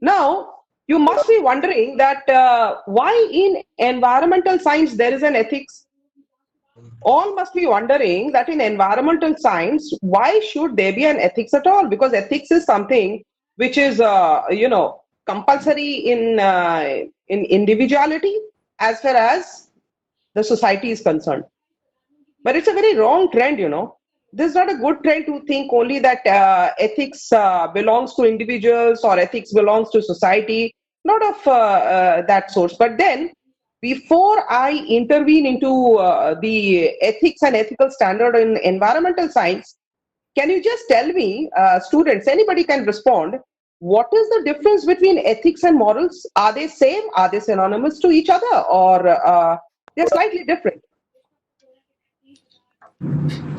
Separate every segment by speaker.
Speaker 1: Now, you must be wondering that why in environmental science there is an ethics. All must be wondering that in environmental science, why should there be an ethics at all? Because ethics is something which is, compulsory in individuality as far as the society is concerned. But it's a very wrong trend. This is not a good trend to think only that ethics belongs to individuals or ethics belongs to society, not of that source. But then, before I intervene into the ethics and ethical standard in environmental science, can you just tell me, students, anybody can respond, what is the difference between ethics and morals? Are they same? Are they synonymous to each other? Or they're slightly different?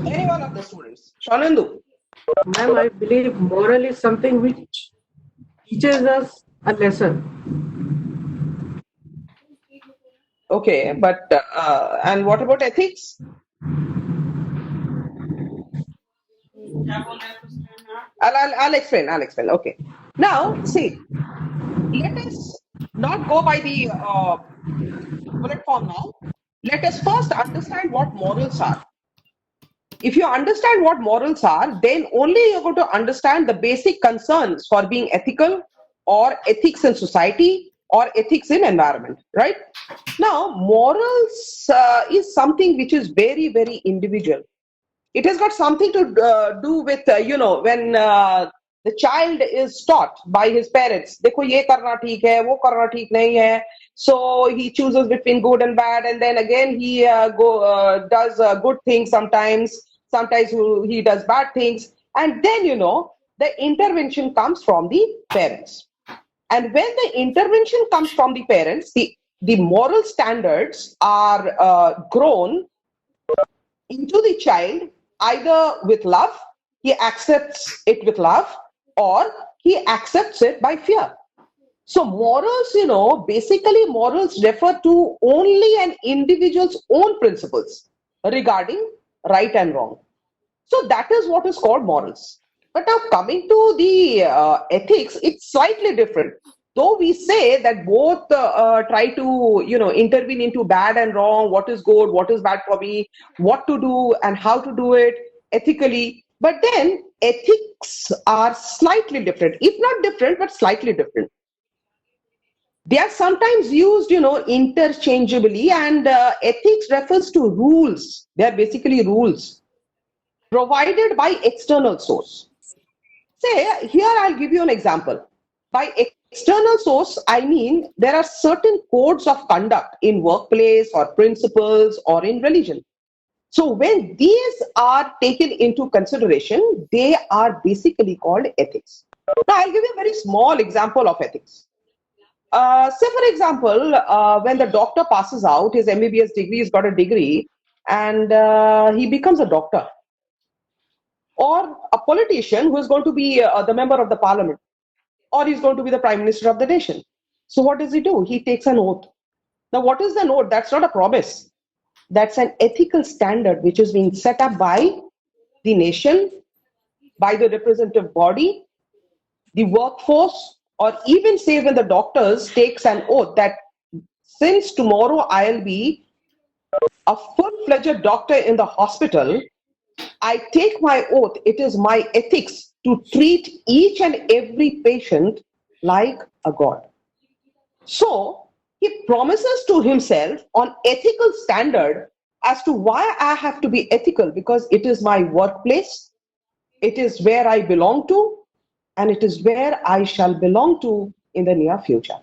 Speaker 1: Any one of the students? Shanandu.
Speaker 2: Ma'am, I believe moral is something which teaches us a lesson.
Speaker 1: Okay, but and what about ethics? I'll explain. Okay. Now, see, let us not go by the bullet form now. Let us first understand what morals are. If you understand what morals are, then only you're going to understand the basic concerns for being ethical or ethics in society or ethics in environment, right? Now, morals is something which is very, very individual. It has got something to do with, when the child is taught by his parents, देखो ये करना ठीक है, वो करना ठीक नहीं है. So he chooses between good and bad, and then again he does good things sometimes. Sometimes he does bad things, and then the intervention comes from the parents. And when the intervention comes from the parents, the moral standards are grown into the child either with love, he accepts it with love, or he accepts it by fear. So morals, basically morals refer to only an individual's own principles regarding right and wrong. So that is what is called morals. But now coming to the ethics, it's slightly different. Though we say that both try to, intervene into bad and wrong, what is good, what is bad for me, what to do and how to do it ethically. But then ethics are slightly different, if not different, but slightly different. They are sometimes used, interchangeably, and ethics refers to rules. They are basically rules provided by external source. Say, here I'll give you an example. By external source, I mean there are certain codes of conduct in workplace or principles or in religion. So when these are taken into consideration, they are basically called ethics. Now I'll give you a very small example of ethics. Say for example, when the doctor passes out his MBBS degree, he's got a degree, and he becomes a doctor. Or a politician who is going to be the member of the parliament, or he's going to be the prime minister of the nation. So what does he do? He takes an oath. Now what is an oath? That's not a promise. That's an ethical standard which is being set up by the nation, by the representative body, the workforce, or even say when the doctors takes an oath that since tomorrow I'll be a full-fledged doctor in the hospital, I take my oath, it is my ethics to treat each and every patient like a god. So he promises to himself on ethical standard as to why I have to be ethical, because it is my workplace, it is where I belong to, and it is where I shall belong to in the near future.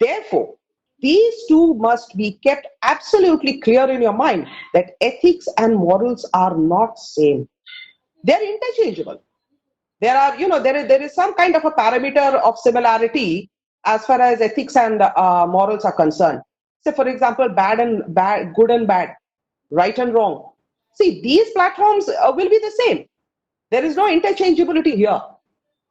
Speaker 1: Therefore, these two must be kept absolutely clear in your mind, that ethics and morals are not same. They're interchangeable. There are, there is some kind of a parameter of similarity as far as ethics and morals are concerned. Say, for example, bad and bad, good and bad, right and wrong. See, these platforms will be the same. There is no interchangeability here.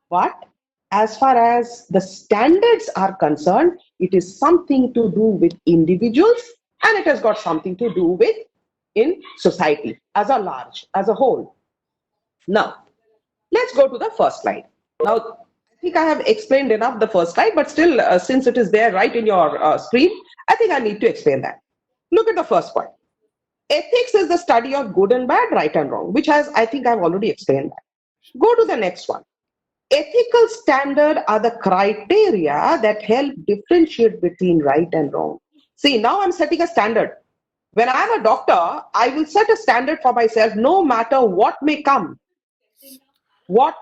Speaker 1: But as far as the standards are concerned, it is something to do with individuals, and it has got something to do with in society as a large, as a whole. Now, let's go to the first slide. Now, I think I have explained enough the first slide, but still, since it is there right in your screen, I think I need to explain that. Look at the first point. Ethics is the study of good and bad, right and wrong, which has, I think I've already explained that. Go to the next one. Ethical standard are the criteria that help differentiate between right and wrong. See, now I'm setting a standard. When I'm a doctor, I will set a standard for myself no matter what may come. What,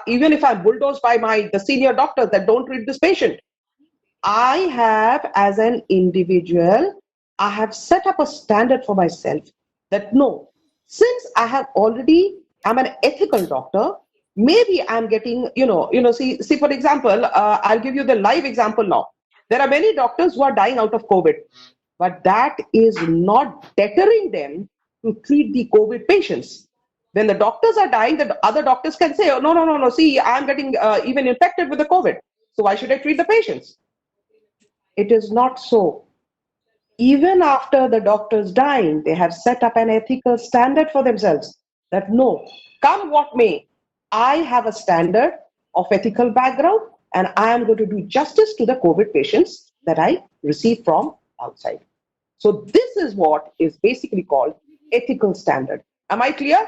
Speaker 1: even if I'm bulldozed by the senior doctors that don't treat this patient, I have, as an individual, I have set up a standard for myself that no, since I'm an ethical doctor, maybe I'm getting, see, for example, I'll give you the live example now. There are many doctors who are dying out of COVID, but that is not deterring them to treat the COVID patients. When the doctors are dying, the other doctors can say, oh, no, see, I'm getting even infected with the COVID. So why should I treat the patients? It is not so. Even after the doctors dying, they have set up an ethical standard for themselves that no, come what may, I have a standard of ethical background and I am going to do justice to the COVID patients that I receive from outside. So this is what is basically called ethical standard. Am I clear?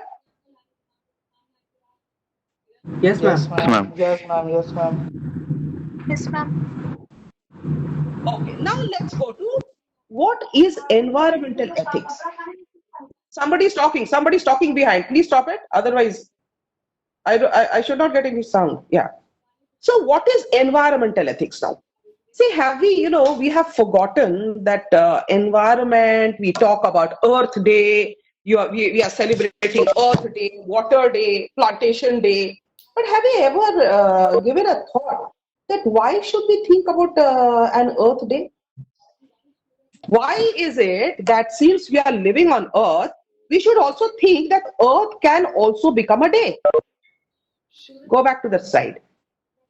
Speaker 2: Yes,
Speaker 3: Yes,
Speaker 2: ma'am.
Speaker 3: ma'am. Yes, ma'am. Yes, ma'am.
Speaker 4: Yes, ma'am.
Speaker 1: Okay, now let's go to what is environmental ethics. Somebody's talking behind. Please stop it. Otherwise, I should not get any sound. Yeah. So what is environmental ethics now? See, we have forgotten that environment, we talk about Earth Day, we are celebrating Earth Day, Water Day, Plantation Day. But have you ever given a thought that why should we think about an Earth Day? Why is it that since we are living on Earth, we should also think that Earth can also become a day? Go back to the slide.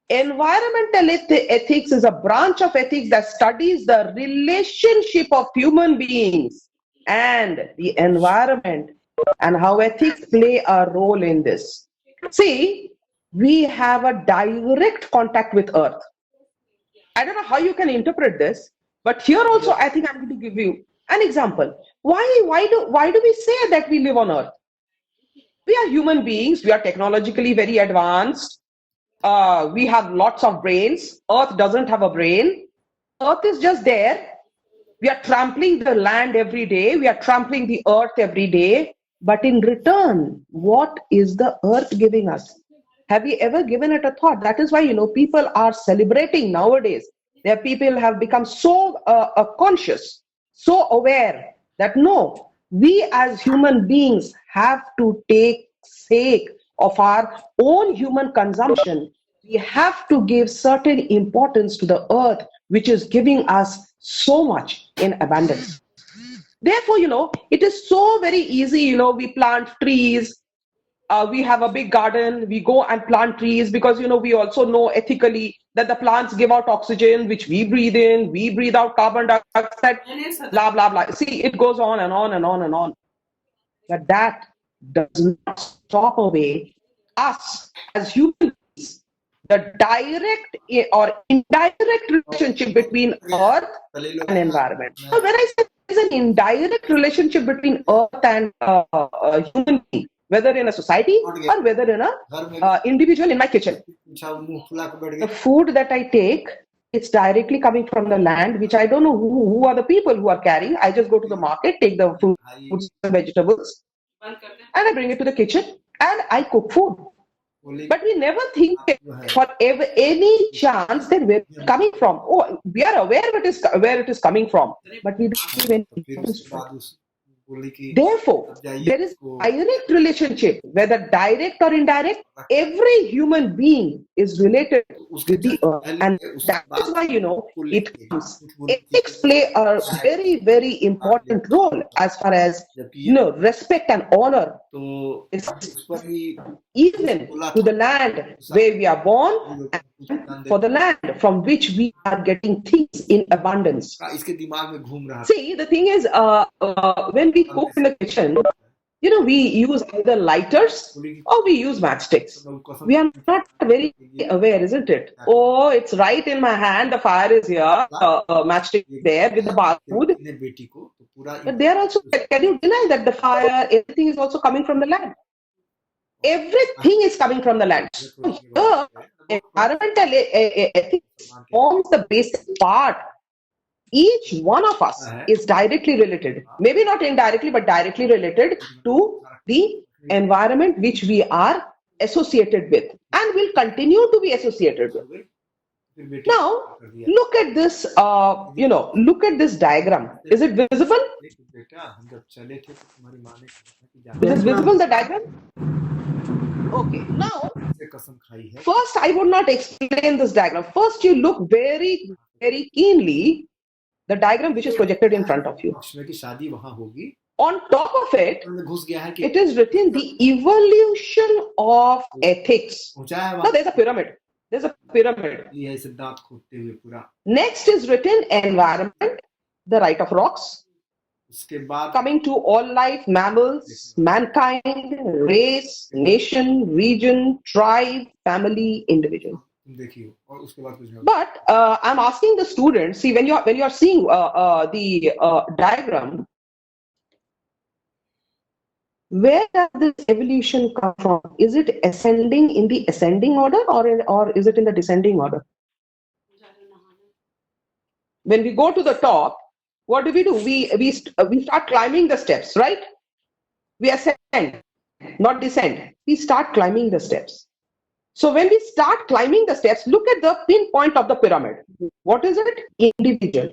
Speaker 1: Environmental ethics is a branch of ethics that studies the relationship of human beings and the environment and how ethics play a role in this. See, we have a direct contact with Earth. I don't know how you can interpret this, but here also I think I'm going to give you an example. Why do we say that we live on Earth? We are human beings. We are technologically very advanced. We have lots of brains. Earth doesn't have a brain. Earth is just there. We are trampling the land every day. We are trampling the earth every day. But in return, what is the earth giving us? Have you ever given it a thought? That is why, people are celebrating nowadays. Their people have become so conscious, so aware that no, we as human beings have to take sake of our own human consumption. We have to give certain importance to the earth, which is giving us so much in abundance. Therefore, it is so very easy, we plant trees. We have a big garden, we go and plant trees because, we also know ethically that the plants give out oxygen, which we breathe in, we breathe out carbon dioxide, blah, blah, blah. See, it goes on and on and on and on. But that does not stop away us as human beings, the direct or indirect relationship between earth and environment. So when I say there is an indirect relationship between earth and human being, whether in a society or whether in a individual in my kitchen. The food that I take, it's directly coming from the land, which I don't know who are the people who are carrying. I just go to the market, take the fruits and vegetables, and I bring it to the kitchen and I cook food. But we never think for any chance that where it's coming from. Oh, we are aware where it is coming from, but we don't give any importance to it. Therefore, there is a direct relationship, whether direct or indirect. Every human being is related with the earth, and that is why it comes. Ethics play a very, very important role as far as respect and honor is even to the land where we are born and for the land from which we are getting things in abundance. See, the thing is, when we cook in the kitchen, we use either lighters or we use matchsticks. We are not very aware, isn't it? Oh, it's right in my hand, the fire is here, matchstick there with the barood. But there also, can you deny that the fire, everything is also coming from the land? Everything is coming from the land. So here, environmental ethics forms the basic part. Each one of us is directly related, maybe not indirectly, but directly related to the environment which we are associated with and will continue to be associated with. Now, look at this, look at this diagram. Is it visible? Is it visible, the diagram? Okay, now, first I would not explain this diagram. First, you look very, very keenly the diagram which is projected in front of you. On top of it, it is written the evolution of ethics. Now, there's a pyramid. There's a pyramid. Next is written environment, the right of rocks. Coming to all life, mammals, mankind, race, nation, region, tribe, family, individual. But I'm asking the students, see, when you're seeing the diagram, where does this evolution come from? Is it ascending in the ascending order or is it in the descending order? When we go to the top, what do? We start climbing the steps, right? We ascend, not descend. We start climbing the steps. So when we start climbing the steps, look at the pinpoint of the pyramid. What is it? Individual.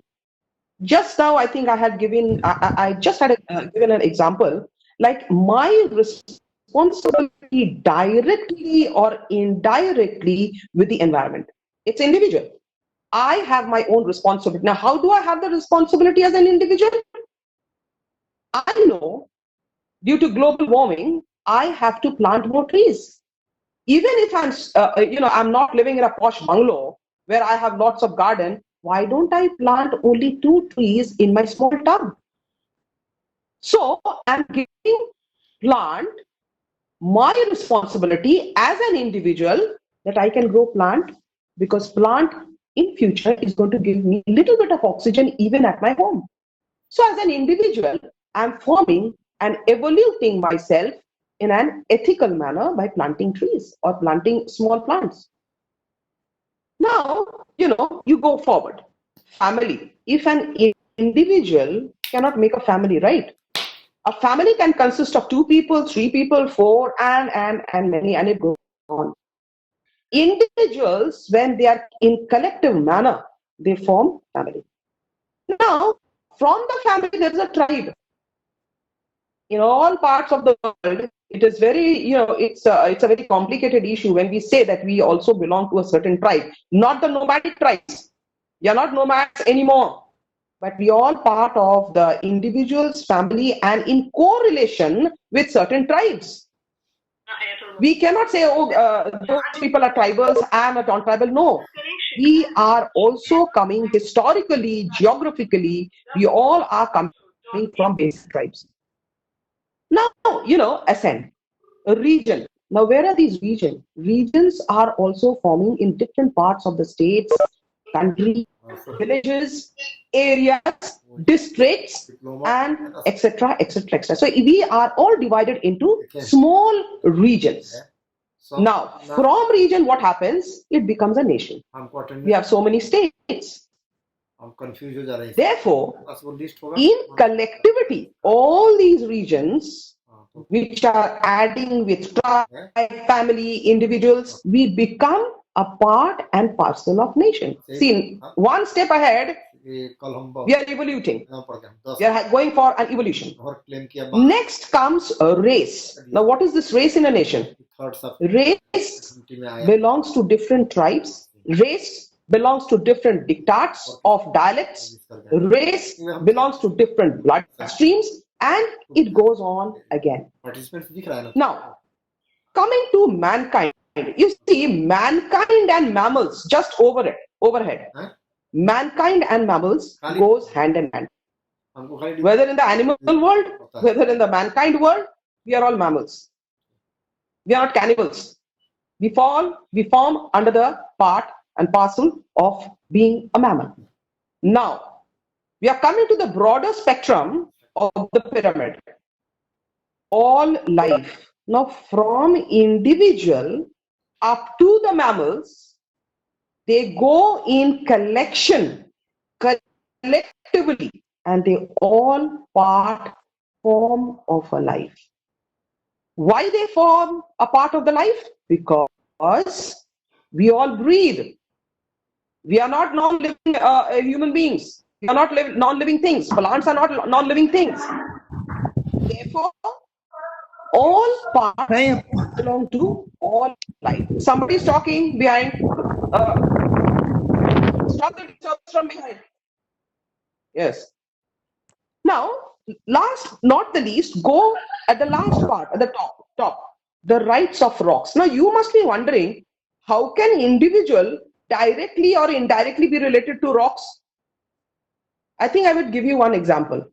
Speaker 1: Just now, I think I had given, I just had given an example, like my responsibility directly or indirectly with the environment. It's individual. I have my own responsibility. Now, how do I have the responsibility as an individual? I know due to global warming, I have to plant more trees. Even if I'm not living in a posh bungalow where I have lots of garden, why don't I plant only 2 trees in my small tub? So I'm giving plant my responsibility as an individual that I can grow plant, because plant in future is going to give me a little bit of oxygen even at my home. So as an individual, I'm forming and evoluting myself in an ethical manner by planting trees or planting small plants. Now, you go forward. Family. If an individual cannot make a family, right? A family can consist of 2 people, 3 people, 4, and many, and it goes on. Individuals, when they are in collective manner, they form family. Now, from the family, there is a tribe. In all parts of the world, it is very, it's a very complicated issue when we say that we also belong to a certain tribe, not the nomadic tribes. We are not nomads anymore, but we are all part of the individual's family and in correlation with certain tribes. We cannot say, those people are tribals, I am a non-tribal. No, we are also coming historically, geographically, we all are coming from basic tribes. Now, ascend. A region. Now, where are these regions? Regions are also forming in different parts of the states, country, villages, areas, districts, and etc., etc., etc. So we are all divided into small regions. Now, from region, what happens? It becomes a nation. We have so many states. Therefore, in collectivity, all these regions, which are adding with tribe, family, individuals, we become a part and parcel of nation. See, one step ahead, we are evoluting. We are going for an evolution. Next comes a race. Now, what is this race in a nation? Race belongs to different tribes. Race belongs to different diktats of dialects. Race belongs to different blood streams, and it goes on again. Now, coming to mankind, you see, mankind and mammals just overhead. Mankind and mammals goes hand in hand. Whether in the animal world, whether in the mankind world, We are all mammals. We are not cannibals. We form under the part and parcel of being a mammal. Now, we are coming to the broader spectrum of the pyramid. All life. Now, from individual up to the mammals, they go in collection, collectively, and they all form of a life. Why they form a part of the life? Because we all breathe. We are not non-living human beings. We are not non-living things. Plants are not non-living things. Therefore, all parts belong to all life. Somebody is talking behind. Stop the disturbance from behind. Yes. Now, last not the least, go at the last part, at the top, the rights of rocks. Now, you must be wondering, how can individual directly or indirectly be related to rocks? I think I would give you one example.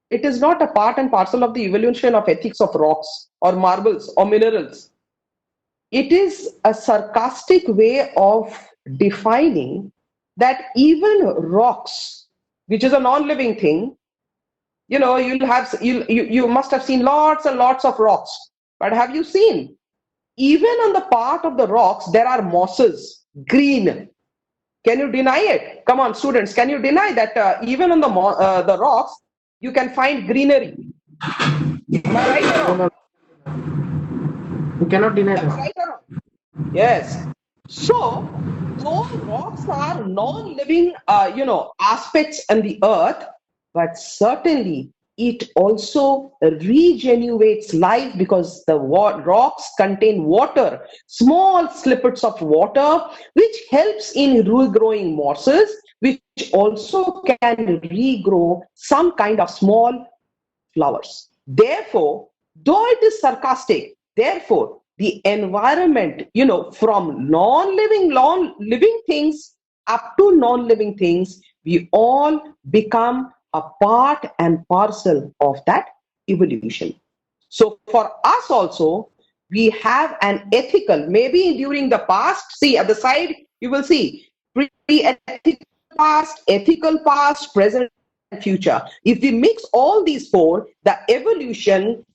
Speaker 1: It is not a part and parcel of the evolution of ethics of rocks or marbles or minerals. It is a sarcastic way of defining that even rocks, which is a non-living thing, you know, you must have seen lots and lots of rocks, but have you seen even on the part of the rocks there are mosses, green? Can you deny it? Come on, students, can you deny that even on the rocks you can find greenery? Am I right or wrong?
Speaker 2: You cannot deny
Speaker 1: Am I
Speaker 2: that.
Speaker 1: right or wrong? Yes. So those rocks are non-living, aspects in the earth, but certainly it also regenerates life because the rocks contain water, small snippets of water, which helps in regrowing mosses, which also can regrow some kind of small flowers. Therefore, though it is sarcastic, therefore, the environment, from living things up to non-living things, we all become a part and parcel of that evolution. So for us also, we have an ethical, maybe during the past, see at the side, you will see pre-ethical past, ethical past, present, and future. If we mix all these four, the evolution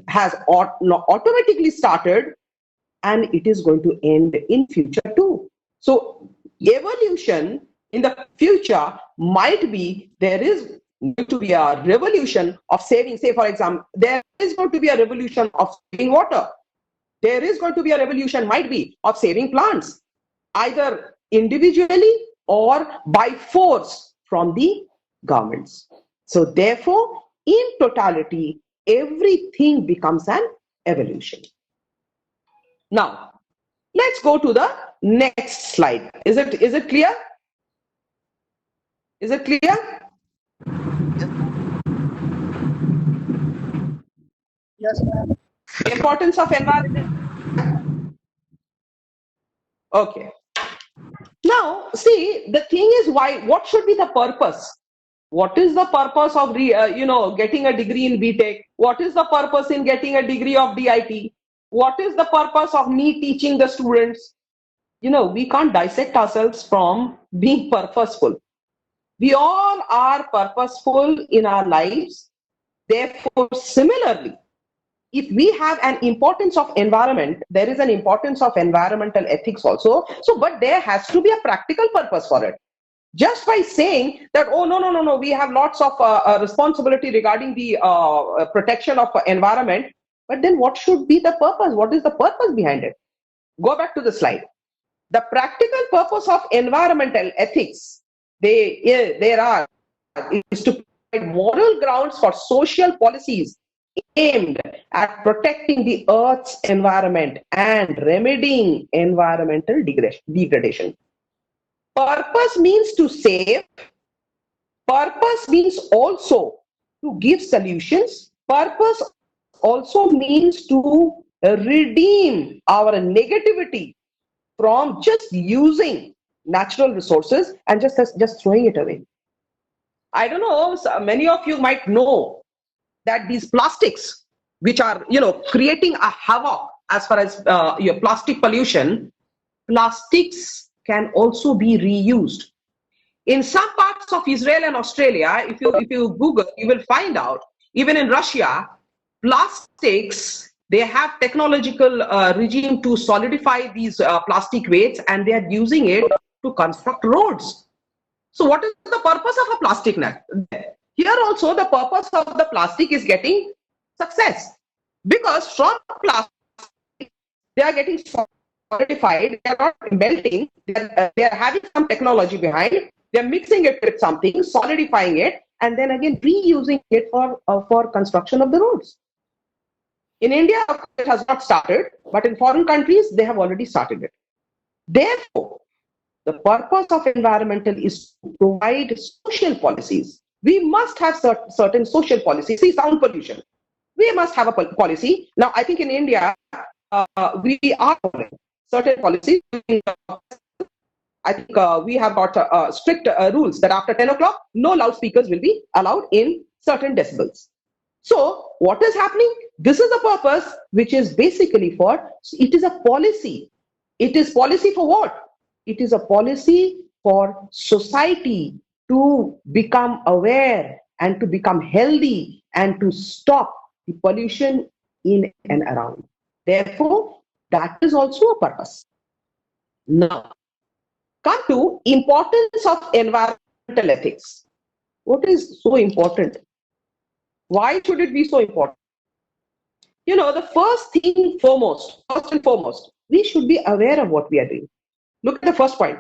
Speaker 1: has automatically started, and it is going to end in future too. So evolution in the future might be, there is going to be a revolution of saving, say for example, there is going to be a revolution of saving water. There is going to be a revolution, might be, of saving plants, either individually or by force from the governments. So therefore, in totality, everything becomes an evolution. Now, let's go to the next slide. Is it clear? Is it clear?
Speaker 3: Yes, ma'am.
Speaker 1: The importance of environment. Okay. Now, see, the thing is, what should be the purpose? What is the purpose of getting a degree in BTech? What is the purpose in getting a degree of DIT? What is the purpose of me teaching the students? We can't dissect ourselves from being purposeful. We all are purposeful in our lives. Therefore, similarly, if we have an importance of environment, there is an importance of environmental ethics also. So, but there has to be a practical purpose for it. Just by saying that, oh, no, we have lots of responsibility regarding the protection of environment, but then what should be the purpose? What is the purpose behind it? Go back to the slide. The practical purpose of environmental ethics, there is to provide moral grounds for social policies aimed at protecting the Earth's environment and remedying environmental degradation. Purpose means to save. Purpose means also to give solutions. Purpose also means to redeem our negativity from just using natural resources and just throwing it away. I don't know, many of you might know that these plastics, which are, creating a havoc as far as your plastic pollution, plastics can also be reused. In some parts of Israel and Australia, if you Google, you will find out, even in Russia, plastics, they have technological regime to solidify these plastic weights, and they are using it to construct roads. So what is the purpose of a plastic net? Here also the purpose of the plastic is getting success, because from plastic they are getting solidified, they are not melting, they are having some technology behind it, they are mixing it with something, solidifying it, and then again reusing it for construction of the roads. In India, it has not started, but in foreign countries, they have already started it. Therefore, the purpose of environmental is to provide social policies. We must have certain social policies. See, sound pollution. We must have a policy. Now, I think in India, we are following certain policies. I think we have got strict rules that after 10 o'clock, no loudspeakers will be allowed in certain decibels. So what is happening? This is a purpose which is basically it is a policy. It is policy for what? It is a policy for society to become aware and to become healthy and to stop the pollution in and around. Therefore, that is also a purpose. Now, come to importance of environmental ethics. What is so important? Why should it be so important? The first and foremost, we should be aware of what we are doing. Look at the first point.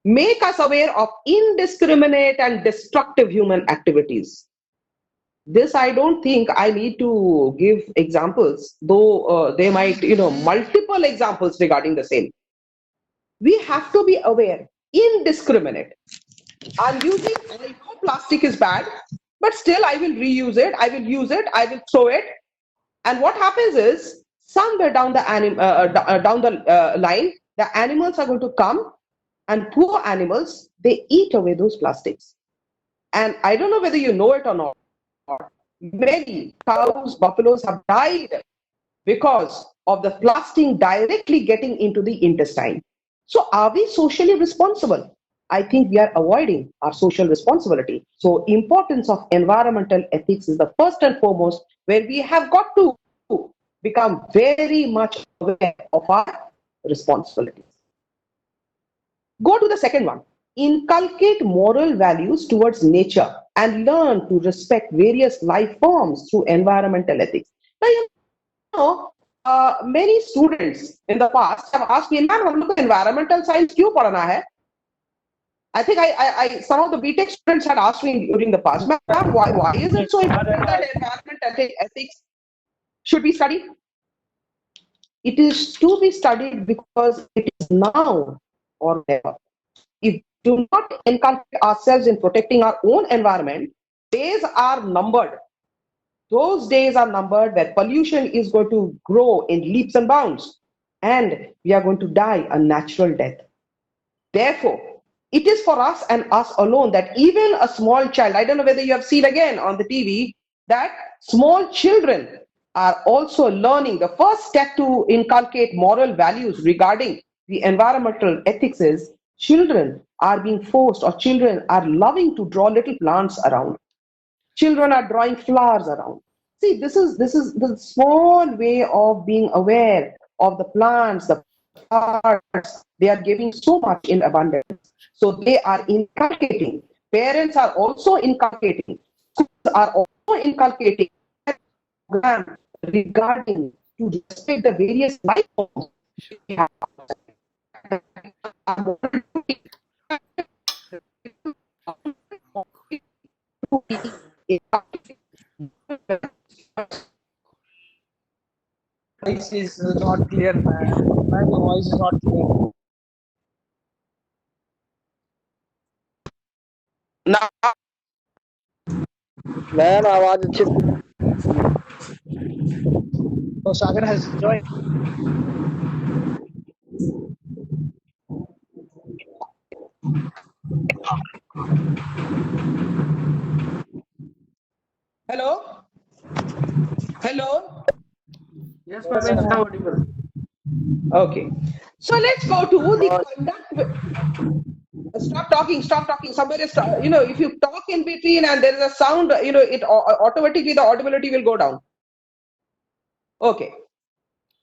Speaker 1: Make us aware of indiscriminate and destructive human activities. This I don't think I need to give examples, though they might, multiple examples regarding the same. We have to be aware, indiscriminate. I know plastic is bad, but still I will reuse it, I will use it, I will throw it. And what happens is, somewhere down the line, the animals are going to come, and poor animals, they eat away those plastics. And I don't know whether you know it or not. Many cows, buffaloes have died because of the plastic directly getting into the intestine. So are we socially responsible? I think we are avoiding our social responsibility. So importance of environmental ethics is the first and foremost, where we have got to become very much aware of our responsibilities. Go to the second one. Inculcate moral values towards nature and learn to respect various life forms through environmental ethics. Now, many students in the past have asked me, "Ma'am, हम लोग को environmental science क्यों पढ़ना है?" I think some of the BTech students had asked me during the past, "Ma'am, why is it so important that environmental ethics should be studied?" It is to be studied because it is now or never. If we do not inculcate ourselves in protecting our own environment, days are numbered. Those days are numbered where pollution is going to grow in leaps and bounds, and we are going to die a natural death. Therefore, it is for us and us alone that even a small child, I don't know whether you have seen again on the TV, that small children are also learning. The first step to inculcate moral values regarding the environmental ethics is children are being forced, or children are loving to draw little plants around. Children are drawing flowers around. See, this is the small way of being aware of the plants, the flowers. They are giving so much in abundance. So they are inculcating. Parents are also inculcating. Schools are also inculcating regarding to respect the various life forms we have.
Speaker 3: Voice is not clear, man. Man, your voice is not clear.
Speaker 1: Now,
Speaker 3: Man, आवाज अच्छे से. So Sagar has joined.
Speaker 1: hello? Hello?
Speaker 2: Yes, ma'am, it's now audible.
Speaker 1: Okay. So let's go to the conduct. Stop talking, stop talking. Somewhere is, if you talk in between and there is a sound, it automatically the audibility will go down. Okay.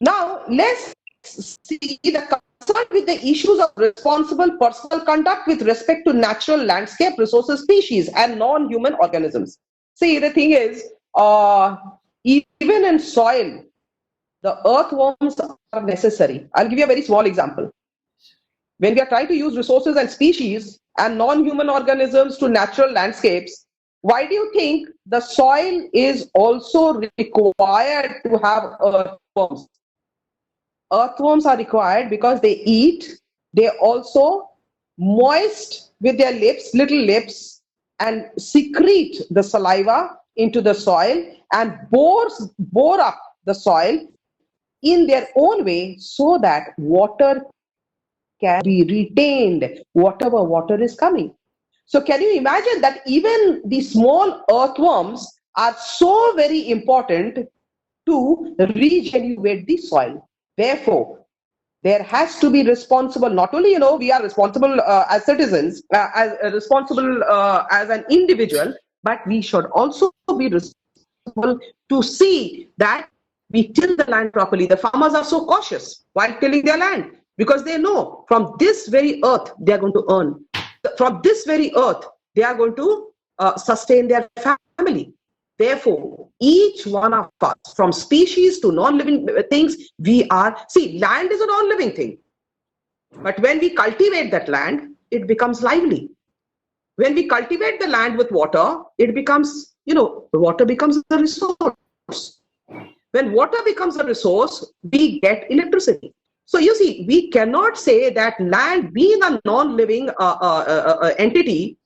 Speaker 1: Now let's see the concern with the issues of responsible personal conduct with respect to natural landscape, resources, species, and non-human organisms. See, the thing is, even in soil, the earthworms are necessary. I'll give you a very small example. When we are trying to use resources and species and non-human organisms to natural landscapes, why do you think the soil is also required to have earthworms? Earthworms are required because they eat, they also moist with their lips, little lips, and secrete the saliva into the soil and bore up the soil in their own way so that water can be retained, whatever water is coming. So can you imagine that even the small earthworms are so very important to regenerate the soil? Therefore, there has to be responsible, not only, we are responsible as citizens, as responsible as an individual, but we should also be responsible to see that we till the land properly. The farmers are so cautious while tilling their land because they know from this very earth they are going to earn. From this very earth they are going to sustain their family. Therefore, each one of us, from species to non-living things, land is a non-living thing. But when we cultivate that land, it becomes lively. When we cultivate the land with water, it becomes, water becomes a resource. When water becomes a resource, we get electricity. So you see, we cannot say that land being a non-living entity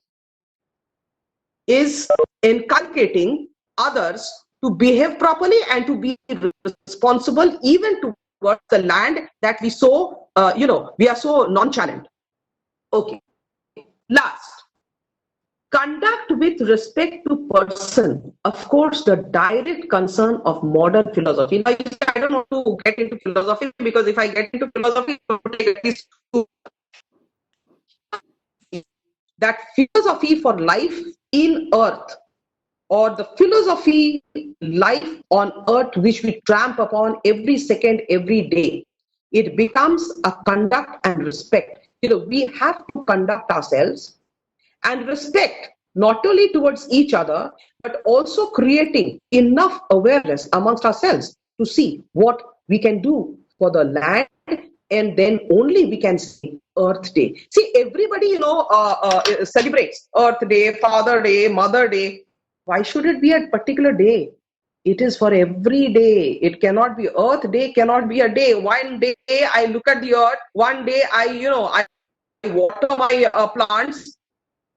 Speaker 1: is inculcating others to behave properly and to be responsible even towards the land that we are so nonchalant. Okay. Last, conduct with respect to person. Of course, the direct concern of modern philosophy. Now, I don't want to get into philosophy because if I get into philosophy, it will take at least 2. That philosophy for life in earth, or the philosophy life on earth which we tramp upon every second, every day, it becomes a conduct and respect. We have to conduct ourselves and respect not only towards each other, but also creating enough awareness amongst ourselves to see what we can do for the land, and then only we can say Earth Day. See, everybody, celebrates Earth Day, Father Day, Mother Day. Why should it be a particular day? It is for every day. It cannot be Earth Day, cannot be a day. One day I look at the earth, one day I water my plants.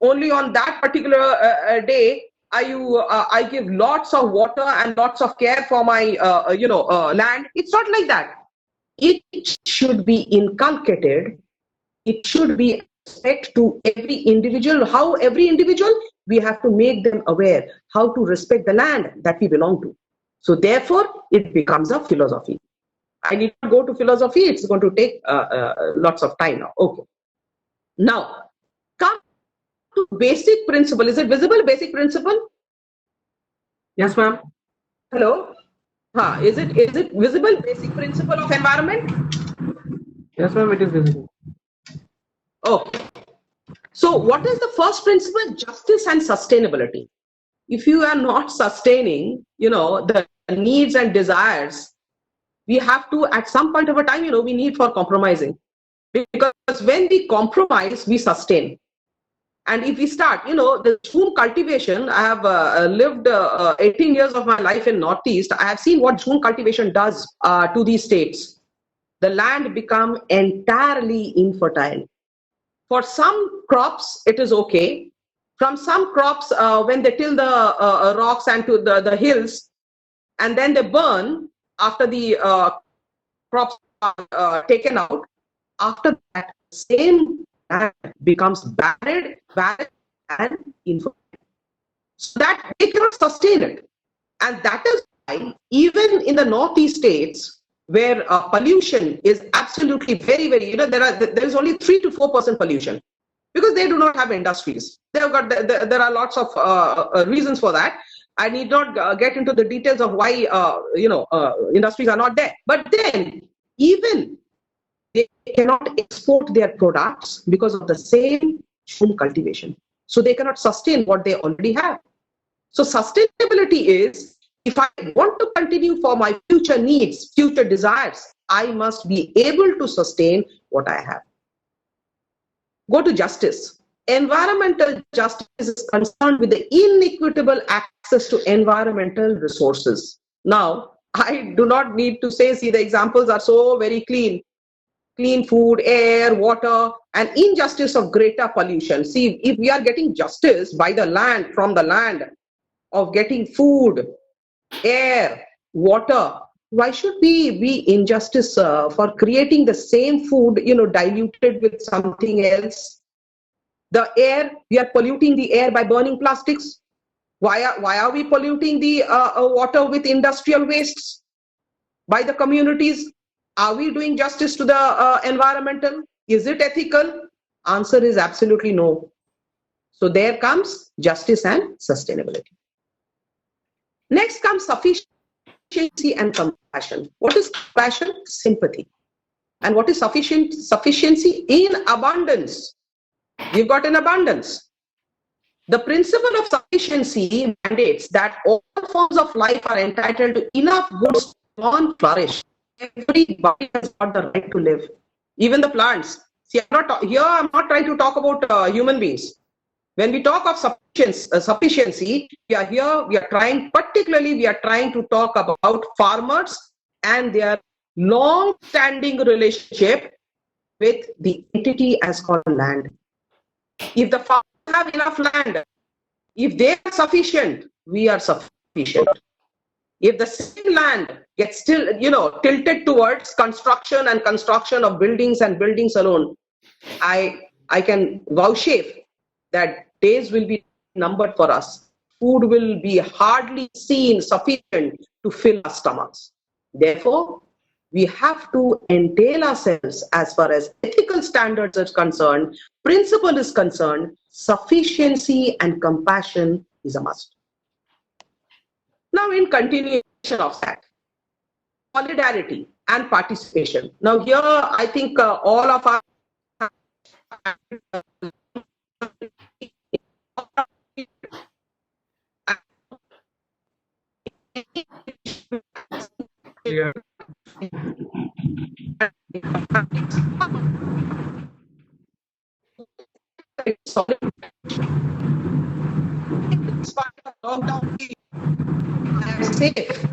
Speaker 1: Only on that particular day, I give lots of water and lots of care for my land. It's not like that. It should be inculcated. It should be respect to every individual. How every individual, we have to make them aware how to respect the land that we belong to. So therefore, it becomes a philosophy. I need to go to philosophy. It's going to take lots of time now. Okay. Now, come to basic principle. Is it visible? Basic principle?
Speaker 2: Yes, ma'am.
Speaker 1: Hello? Is it visible? Basic principle of environment?
Speaker 2: Yes, ma'am, it is visible.
Speaker 1: Okay. So what is the first principle? Justice and sustainability. If you are not sustaining, the needs and desires, we have to, at some point of a time, we need for compromising. Because when we compromise, we sustain. And if we start, the jhum cultivation, I have lived 18 years of my life in Northeast. I have seen what jhum cultivation does to these states. The land become entirely infertile. For some crops, it is okay. From some crops, when they till the rocks and to the hills, and then they burn after the crops are taken out, after that, same land becomes barren and infertile. So that they cannot sustain it. And that is why even in the Northeast states, where pollution is absolutely very, very, there is only 3 to 4% pollution, because they do not have industries. They have got there are lots of reasons for that. I need not get into the details of why industries are not there. But then even they cannot export their products because of the same home cultivation. So they cannot sustain what they already have. So sustainability is, if I want to continue for my future needs, future desires, I must be able to sustain what I have. Go to justice. Environmental justice is concerned with the inequitable access to environmental resources. Now, I do not need to say, see, the examples are so very clean. Clean food, air, water, and injustice of greater pollution. See, if we are getting justice by the land, from the land, of getting food, air, water, why should we be injustice for creating the same food, diluted with something else? The air, we are polluting the air by burning plastics. Why are we polluting the water with industrial wastes by the communities? Are we doing justice to the environmental? Is it ethical? Answer is absolutely no. So there comes justice and sustainability. Next comes sufficiency and compassion. What is compassion? Sympathy. And what is sufficiency? In abundance. You've got an abundance. The principle of sufficiency mandates that all forms of life are entitled to enough goods to flourish. Everybody has got the right to live, even the plants. See, I'm not trying to talk about human beings. When we talk of sufficiency, we are trying to talk about farmers and their long-standing relationship with the entity as called land. If the farmers have enough land, if they are sufficient, we are sufficient. If the same land gets still, tilted towards construction of buildings and buildings alone, I can vouchsafe that days will be numbered for us. Food will be hardly seen sufficient to fill our stomachs. Therefore, we have to entail ourselves as far as ethical standards are concerned, principle is concerned, sufficiency and compassion is a must. Now, in continuation of that, solidarity and participation. Now, here I think all of us
Speaker 3: Clear.
Speaker 1: I am safe.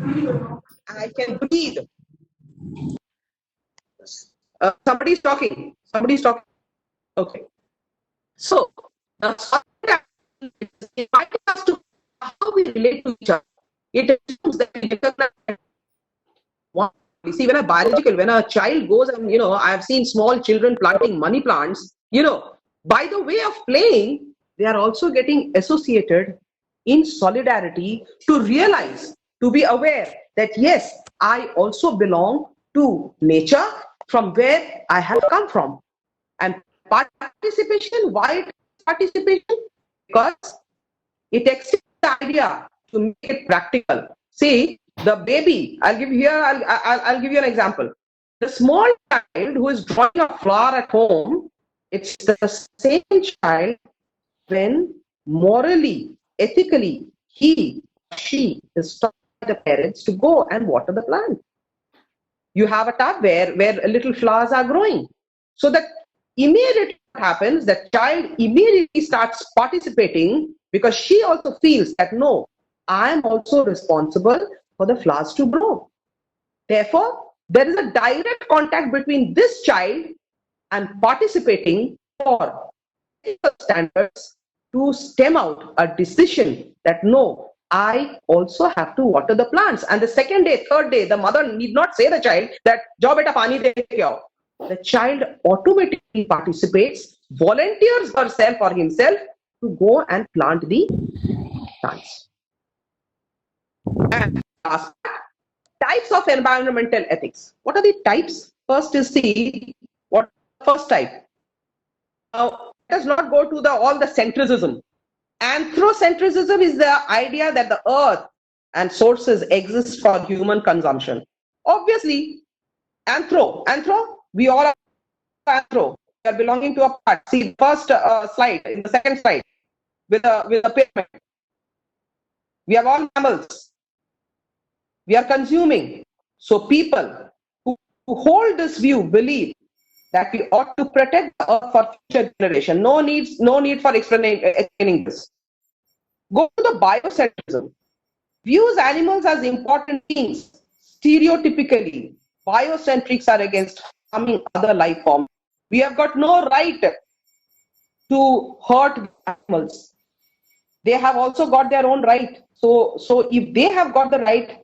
Speaker 1: I can breathe. Somebody's talking. Okay. So, it invites us to how we relate to each other. It assumes that we recognize one. You see, when a child goes and, I have seen small children planting money plants, by the way of playing, they are also getting associated in solidarity to realize, to be aware that yes, I also belong to nature from where I have come from. And participation, why participation? Because it exceeds the idea to make it practical. See, the baby, I'll give you an example. The small child who is drawing a flower at home, it's the same child when morally, ethically, he, she is taught by the parents to go and water the plant. You have a tub where little flowers are growing. So that immediately what happens, the child immediately starts participating because she also feels that no, I am also responsible for the flowers to grow. Therefore, there is a direct contact between this child and participating for ethical standards to stem out a decision that no, I also have to water the plants. And the second day, third day, the mother need not say the child that "Jao beta pani de ke aao." The child automatically participates, volunteers herself or himself to go and plant the plants. And last, Types of environmental ethics. What are the types? First is see what first type. Now, let us not go to all the centrism. Anthropocentrism is the idea that the earth and sources exist for human consumption. Obviously, we all are anthro. We are belonging to a part. See the first slide, in the second slide, with a pyramid. We are all mammals. We are consuming. So people who hold this view believe that we ought to protect the earth for future generation. No need for explaining this. Go to the biocentrism. Views animals as important beings. Stereotypically, biocentrics are against harming other life forms. We have got no right to hurt animals. They have also got their own right. So if they have got the right,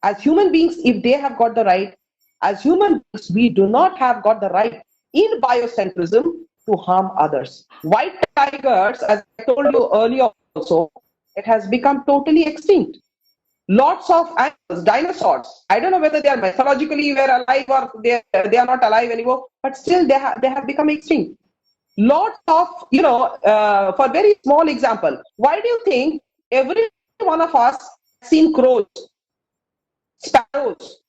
Speaker 1: as human beings, if they have got the right, as human beings, we do not have got the right in biocentrism to harm others. White tigers, as I told you earlier also, it has become totally extinct. Lots of animals, dinosaurs, I don't know whether they are mythologically were alive or they are not alive anymore, but still they have become extinct. Lots of, for very small example, why do you think every one of us has seen crows, sparrows?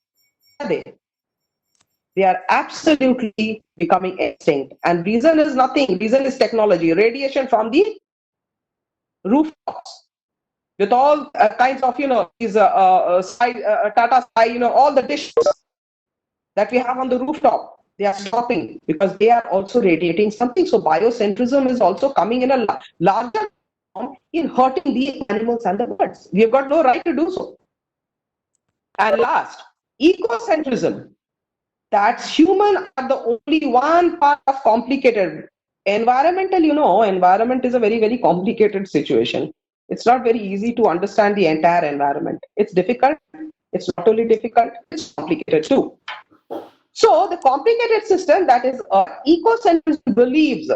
Speaker 1: They are absolutely becoming extinct. And reason is nothing. Reason is technology, radiation from the rooftops. With all kinds of, these Tata Sky, all the dishes that we have on the rooftop, they are stopping because they are also radiating something. So biocentrism is also coming in a larger form in hurting the animals and the birds. We have got no right to do so. And last, ecocentrism. That's human are the only one part of complicated. Environmental, environment is a very, very complicated situation. It's not very easy to understand the entire environment. It's difficult. It's not only difficult, it's complicated too. So the complicated system that is ecocentrism believes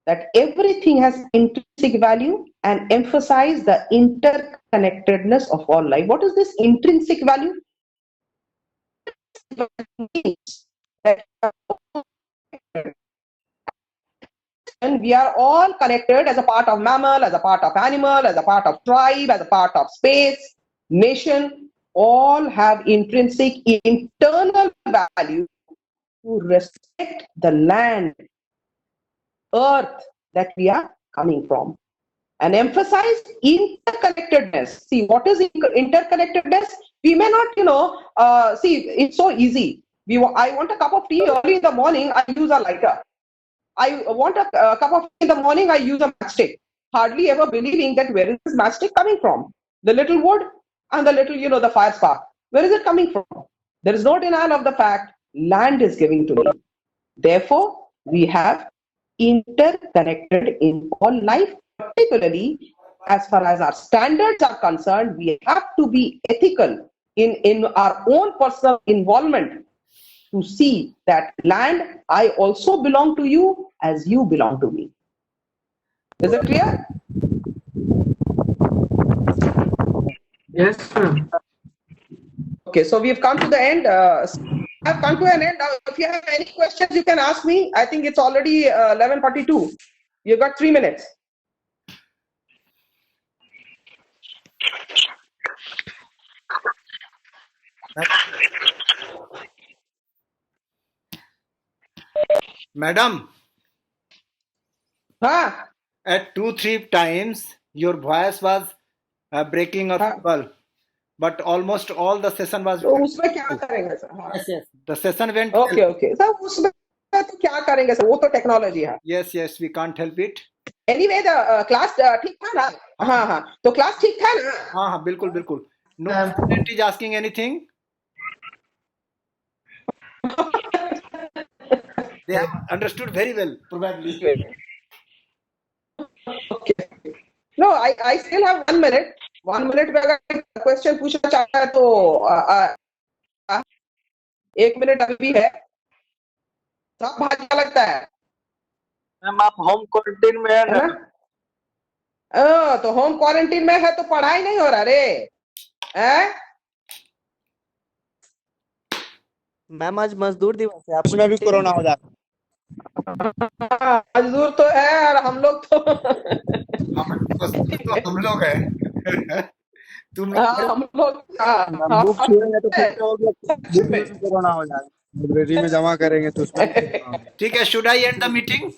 Speaker 1: that everything has intrinsic value and emphasize the interconnectedness of all life. What is this intrinsic value? And we are all connected as a part of mammal, as a part of animal, as a part of tribe, as a part of space, nation, all have intrinsic internal value to respect the land, earth that we are coming from. And emphasize interconnectedness. See, what is interconnectedness? We may not, see, it's so easy. I want a cup of tea early in the morning, I use a lighter. I want a cup of tea in the morning, I use a matchstick. Hardly ever believing that where is this matchstick coming from? The little wood and the little, the fire spark. Where is it coming from? There is no denial of the fact land is giving to me. Therefore, we have interconnected in all life, particularly as far as our standards are concerned. We have to be ethical in our own personal involvement to see that land, I also belong to you as you belong to me. Is it clear?
Speaker 2: Yes, sir.
Speaker 1: Okay, so we've come to the end. I've come to an end. Now, if you have any questions, you can ask me. I think it's already 11:42. You've got 3 minutes.
Speaker 4: Madam, at 2-3 times your voice was breaking up, but almost all the session was.
Speaker 1: तो उसमें क्या करेंगे sir?
Speaker 4: Yes. The session went.
Speaker 1: Okay. Sir उसमें तो क्या करेंगे sir? वो तो टेक्नोलॉजी है.
Speaker 4: Yes, we can't help it.
Speaker 1: Anyway, the class ठीक था ना? हाँ. तो class ठीक था ना?
Speaker 4: हाँ, बिल्कुल. No student is asking anything. They have understood very well, probably.
Speaker 1: Okay. No, I still have 1 minute. 1 minute में अगर क्वेश्चन पूछना चाहता है तो 1 मिनट अभी भी है. सब भाग्य लगता है.
Speaker 3: मैम आप होम क्वारंटाइन में है ना?
Speaker 1: तो होम क्वारंटाइन में है तो पढ़ाई नहीं हो रहा रे.
Speaker 5: मैम आज मजदूर दिवस है, आपको
Speaker 3: उसमें भी
Speaker 5: छुट्टी
Speaker 3: कोरोना
Speaker 5: नहीं
Speaker 3: हो
Speaker 5: है?
Speaker 3: जाता
Speaker 1: मजदूर तो है और हम लोग तो
Speaker 4: हम लोग हैं तुम
Speaker 1: हाँ, हम लोग
Speaker 3: है।
Speaker 1: हाँ,
Speaker 3: बुक छुएंगे तो फिर तो
Speaker 1: सच
Speaker 3: बुक में
Speaker 1: में
Speaker 3: भी कोरोना हो जाएगा। लाइब्रेरी में जमा करेंगे तो उसमें भी कोरोना हो जाएगा।
Speaker 4: ठीक है, should I and the meeting?